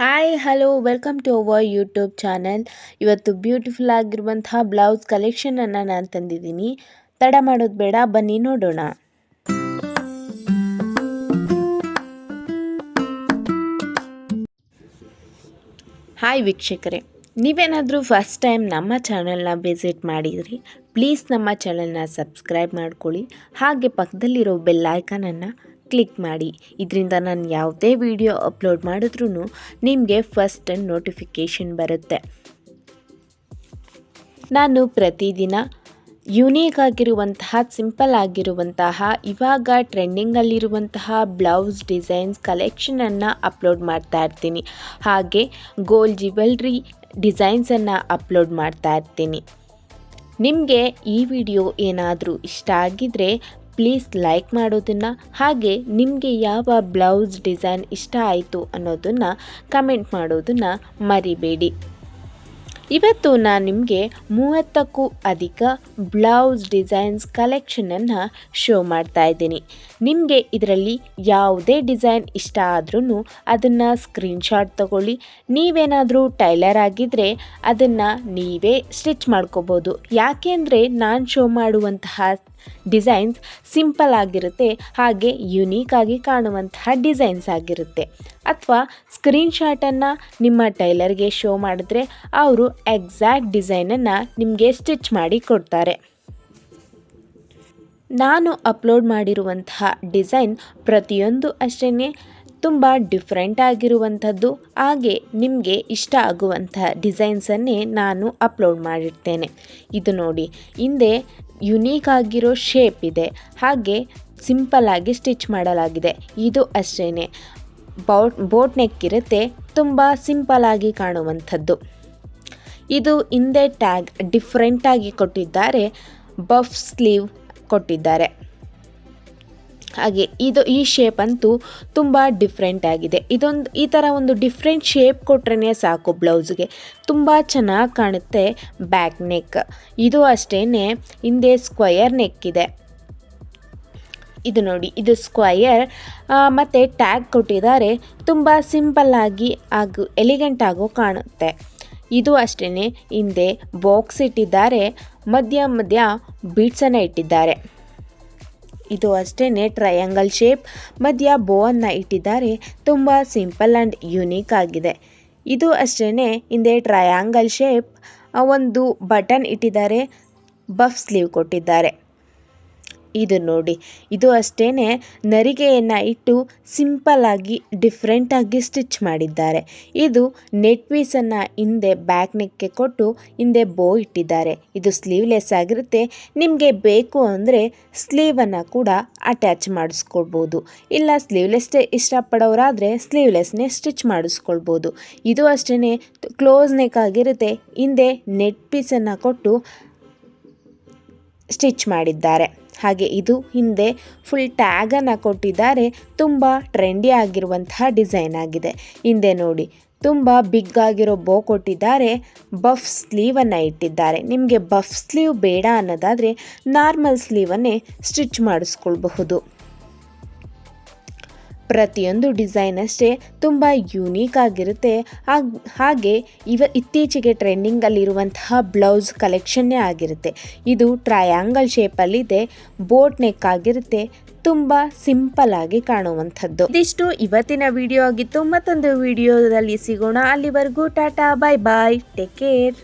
Hi hello welcome to our YouTube channel. ಇವತ್ತು beautiful ಆಗಿರುವಂತಹ blouse ಕಲೆಕ್ಷನನ್ನು ನಾನು ತಂದಿದ್ದೀನಿ. ತಡ ಮಾಡೋದು ಬೇಡ, ಬನ್ನಿ ನೋಡೋಣ. ಹಾಯ್ ವೀಕ್ಷಕರೇ, ನೀವೇನಾದರೂ ಫಸ್ಟ್ ಟೈಮ್ ನಮ್ಮ ಚಾನಲ್ನ ವಿಸಿಟ್ ಮಾಡಿದ್ರಿ, ಪ್ಲೀಸ್ ನಮ್ಮ ಚಾನಲ್ನ ಸಬ್ಸ್ಕ್ರೈಬ್ ಮಾಡ್ಕೊಳ್ಳಿ. ಹಾಗೆ ಪಕ್ಕದಲ್ಲಿರೋ ಬೆಲ್ ಐಕಾನನ್ನು ಕ್ಲಿಕ್ ಮಾಡಿ. ಇದರಿಂದ ನಾನು ಯಾವುದೇ ವಿಡಿಯೋ ಅಪ್ಲೋಡ್ ಮಾಡಿದ್ರೂ ನಿಮಗೆ ಫಸ್ಟ್ ನೋಟಿಫಿಕೇಷನ್ ಬರುತ್ತೆ. ನಾನು ಪ್ರತಿದಿನ ಯುನೀಕ್ ಆಗಿರುವಂತಹ, ಸಿಂಪಲ್ ಆಗಿರುವಂತಹ, ಇವಾಗ ಟ್ರೆಂಡಿಂಗಲ್ಲಿರುವಂತಹ ಬ್ಲೌಸ್ ಡಿಸೈನ್ಸ್ ಕಲೆಕ್ಷನನ್ನು ಅಪ್ಲೋಡ್ ಮಾಡ್ತಾ ಇರ್ತೀನಿ. ಹಾಗೆ ಗೋಲ್ಡ್ ಜ್ಯುವೆಲ್ರಿ ಡಿಸೈನ್ಸನ್ನು ಅಪ್ಲೋಡ್ ಮಾಡ್ತಾ ಇರ್ತೀನಿ. ನಿಮಗೆ ಈ ವಿಡಿಯೋ ಏನಾದರೂ ಇಷ್ಟ ಆಗಿದ್ದರೆ ಪ್ಲೀಸ್ ಲೈಕ್ ಮಾಡೋದನ್ನು, ಹಾಗೆ ನಿಮಗೆ ಯಾವ ಬ್ಲೌಸ್ ಡಿಸೈನ್ ಇಷ್ಟ ಆಯಿತು ಅನ್ನೋದನ್ನು ಕಮೆಂಟ್ ಮಾಡೋದನ್ನು ಮರಿಬೇಡಿ. ಇವತ್ತು ನಾನು ನಿಮಗೆ 30ಕ್ಕೂ ಅಧಿಕ ಬ್ಲೌಸ್ ಡಿಸೈನ್ಸ್ ಕಲೆಕ್ಷನನ್ನು ಶೋ ಮಾಡ್ತಾ ಇದ್ದೀನಿ. ನಿಮಗೆ ಇದರಲ್ಲಿ ಯಾವುದೇ ಡಿಸೈನ್ ಇಷ್ಟ ಆದ್ರೂ ಅದನ್ನು ಸ್ಕ್ರೀನ್ಶಾಟ್ ತಗೊಳ್ಳಿ. ನೀವೇನಾದರೂ ಟೈಲರ್ ಆಗಿದ್ದರೆ ಅದನ್ನು ನೀವೇ ಸ್ಟಿಚ್ ಮಾಡ್ಕೋಬೋದು. ಯಾಕೆಂದರೆ ನಾನು ಶೋ ಮಾಡುವಂತಹ ಡಿಸೈನ್ಸ್ ಸಿಂಪಲ್ ಆಗಿರುತ್ತೆ, ಹಾಗೆ ಯುನೀಕ್ ಆಗಿ ಕಾಣುವಂತಹ ಡಿಸೈನ್ಸ್ ಆಗಿರುತ್ತೆ. ಅಥವಾ ಸ್ಕ್ರೀನ್ಶಾಟನ್ನು ನಿಮ್ಮ ಟೈಲರ್ಗೆ ಶೋ ಮಾಡಿದ್ರೆ ಅವರು ಎಕ್ಸಾಕ್ಟ್ ಡಿಸೈನನ್ನು ನಿಮಗೆ ಸ್ಟಿಚ್ ಮಾಡಿ ಕೊಡ್ತಾರೆ. ನಾನು ಅಪ್ಲೋಡ್ ಮಾಡಿರುವಂತಹ ಡಿಸೈನ್ ಪ್ರತಿಯೊಂದು ಅಷ್ಟೇ ತುಂಬ ಡಿಫ್ರೆಂಟ್ ಆಗಿರುವಂಥದ್ದು, ಹಾಗೆ ನಿಮಗೆ ಇಷ್ಟ ಆಗುವಂತಹ ಡಿಸೈನ್ಸನ್ನೇ ನಾನು ಅಪ್ಲೋಡ್ ಮಾಡಿರ್ತೇನೆ. ಇದು ನೋಡಿ, ಹಿಂದೆ ಯುನೀಕ್ ಆಗಿರೋ ಶೇಪ್ ಇದೆ, ಹಾಗೆ ಸಿಂಪಲ್ಲಾಗಿ ಸ್ಟಿಚ್ ಮಾಡಲಾಗಿದೆ. ಇದು ಅಷ್ಟೇ ಬೋಟ್ ನೆಕ್ ಇರುತ್ತೆ, ತುಂಬ ಸಿಂಪಲ್ಲಾಗಿ ಕಾಣುವಂಥದ್ದು. ಇದು ಹಿಂದೆ ಟ್ಯಾಗ್ ಡಿಫ್ರೆಂಟಾಗಿ ಕೊಟ್ಟಿದ್ದಾರೆ, ಬಫ್ ಸ್ಲೀವ್ ಕೊಟ್ಟಿದ್ದಾರೆ. ಹಾಗೆ ಈ ಶೇಪ್ ಅಂತೂ ತುಂಬ ಡಿಫ್ರೆಂಟ್ ಆಗಿದೆ. ಈ ಥರ ಒಂದು ಡಿಫ್ರೆಂಟ್ ಶೇಪ್ ಕೊಟ್ರೇ ಸಾಕು ಬ್ಲೌಸ್ಗೆ, ತುಂಬ ಚೆನ್ನಾಗಿ ಕಾಣುತ್ತೆ. ಬ್ಯಾಕ್ ನೆಕ್ ಇದು ಅಷ್ಟೇ ಹಿಂದೆ ಸ್ಕ್ವಯರ್ ನೆಕ್ ಇದೆ. ಇದು ನೋಡಿ, ಇದು ಸ್ಕ್ವಯರ್ ಮತ್ತು ಟ್ಯಾಗ್ ಕೊಟ್ಟಿದ್ದಾರೆ, ತುಂಬ ಸಿಂಪಲ್ಲಾಗಿ ಹಾಗೂ ಎಲಿಗೆಂಟ್ ಆಗೋ ಕಾಣುತ್ತೆ. ಇದು ಅಷ್ಟೇ ಹಿಂದೆ ಬಾಕ್ಸ್ ಇಟ್ಟಿದ್ದಾರೆ, ಮಧ್ಯ ಬೀಡ್ಸನ್ನು ಇಟ್ಟಿದ್ದಾರೆ. ಇದು ಅಷ್ಟೇ ಟ್ರಯಾಂಗಲ್ ಶೇಪ್, ಮಧ್ಯ ಬೋವನ್ನು ಇಟ್ಟಿದ್ದಾರೆ, ತುಂಬ ಸಿಂಪಲ್ ಆ್ಯಂಡ್ ಯುನೀಕ್ ಆಗಿದೆ. ಇದು ಅಷ್ಟೇ ಹಿಂದೆ ಟ್ರಯಾಂಗಲ್ ಶೇಪ್, ಒಂದು ಬಟನ್ ಇಟ್ಟಿದ್ದಾರೆ, ಬಫ್ ಸ್ಲೀವ್ ಕೊಟ್ಟಿದ್ದಾರೆ. ಇದು ನೋಡಿ, ಇದು ಅಷ್ಟೇ ನರಿಗೆಯನ್ನು ಇಟ್ಟು ಸಿಂಪಲ್ಲಾಗಿ ಡಿಫ್ರೆಂಟಾಗಿ ಸ್ಟಿಚ್ ಮಾಡಿದ್ದಾರೆ. ಇದು ನೆಟ್ ಪೀಸನ್ನು ಹಿಂದೆ ಬ್ಯಾಕ್ ನೆಕ್ಗೆ ಕೊಟ್ಟು ಹಿಂದೆ ಬೋ ಇಟ್ಟಿದ್ದಾರೆ. ಇದು ಸ್ಲೀವ್ಲೆಸ್ ಆಗಿರುತ್ತೆ. ನಿಮಗೆ ಬೇಕು ಅಂದರೆ ಸ್ಲೀವನ್ನು ಕೂಡ ಅಟ್ಯಾಚ್ ಮಾಡಿಸ್ಕೊಳ್ಬೋದು, ಇಲ್ಲ ಸ್ಲೀವ್ಲೆಸ್ಸೇ ಇಷ್ಟಪಡೋರಾದರೆ ಸ್ಲೀವ್ಲೆಸ್ನೇ ಸ್ಟಿಚ್ ಮಾಡಿಸ್ಕೊಳ್ಬೋದು. ಇದು ಅಷ್ಟೇ ಕ್ಲೋಸ್ ನೆಕ್ ಆಗಿರುತ್ತೆ, ಹಿಂದೆ ನೆಟ್ ಪೀಸನ್ನು ಕೊಟ್ಟು ಸ್ಟಿಚ್ ಮಾಡಿದ್ದಾರೆ. ಹಾಗೆ ಇದು ಹಿಂದೆ ಫುಲ್ ಟ್ಯಾಗನ್ನು ಕೊಟ್ಟಿದ್ದಾರೆ, ತುಂಬ ಟ್ರೆಂಡಿ ಆಗಿರುವಂತಹ ಡಿಸೈನ್ ಆಗಿದೆ. ಹಿಂದೆ ನೋಡಿ, ತುಂಬ ಬಿಗ್ ಆಗಿರೋ ಬೋ ಕೊಟ್ಟಿದ್ದಾರೆ, ಬಫ್ ಸ್ಲೀವನ್ನು ಇಟ್ಟಿದ್ದಾರೆ. ನಿಮಗೆ ಬಫ್ ಸ್ಲೀವ್ ಬೇಡ ಅನ್ನೋದಾದರೆ ನಾರ್ಮಲ್ ಸ್ಲೀವನ್ನೇ ಸ್ಟಿಚ್ ಮಾಡಿಸ್ಕೊಳ್ಬಹುದು. ಪ್ರತಿಯೊಂದು ಡಿಸೈನ್ ಅಷ್ಟೇ ತುಂಬ ಯುನೀಕ್ ಆಗಿರುತ್ತೆ. ಹಾಗೆ ಇತ್ತೀಚೆಗೆ ಟ್ರೆಂಡಿಂಗಲ್ಲಿರುವಂತಹ ಬ್ಲೌಸ್ ಕಲೆಕ್ಷನ್ನೇ ಆಗಿರುತ್ತೆ. ಇದು ಟ್ರಯಾಂಗಲ್ ಶೇಪಲ್ಲಿದೆ, ಬೋಟ್ ನೆಕ್ ಆಗಿರುತ್ತೆ, ತುಂಬ ಸಿಂಪಲ್ ಆಗಿ ಕಾಣುವಂಥದ್ದು. ಇದಿಷ್ಟು ಇವತ್ತಿನ ವಿಡಿಯೋ ಆಗಿತ್ತು. ಮತ್ತೊಂದು ವಿಡಿಯೋದಲ್ಲಿ ಸಿಗೋಣ. ಅಲ್ಲಿವರೆಗೂ ಟಾಟಾ, ಬಾಯ್ ಬಾಯ್, ಟೇಕ್ ಕೇರ್.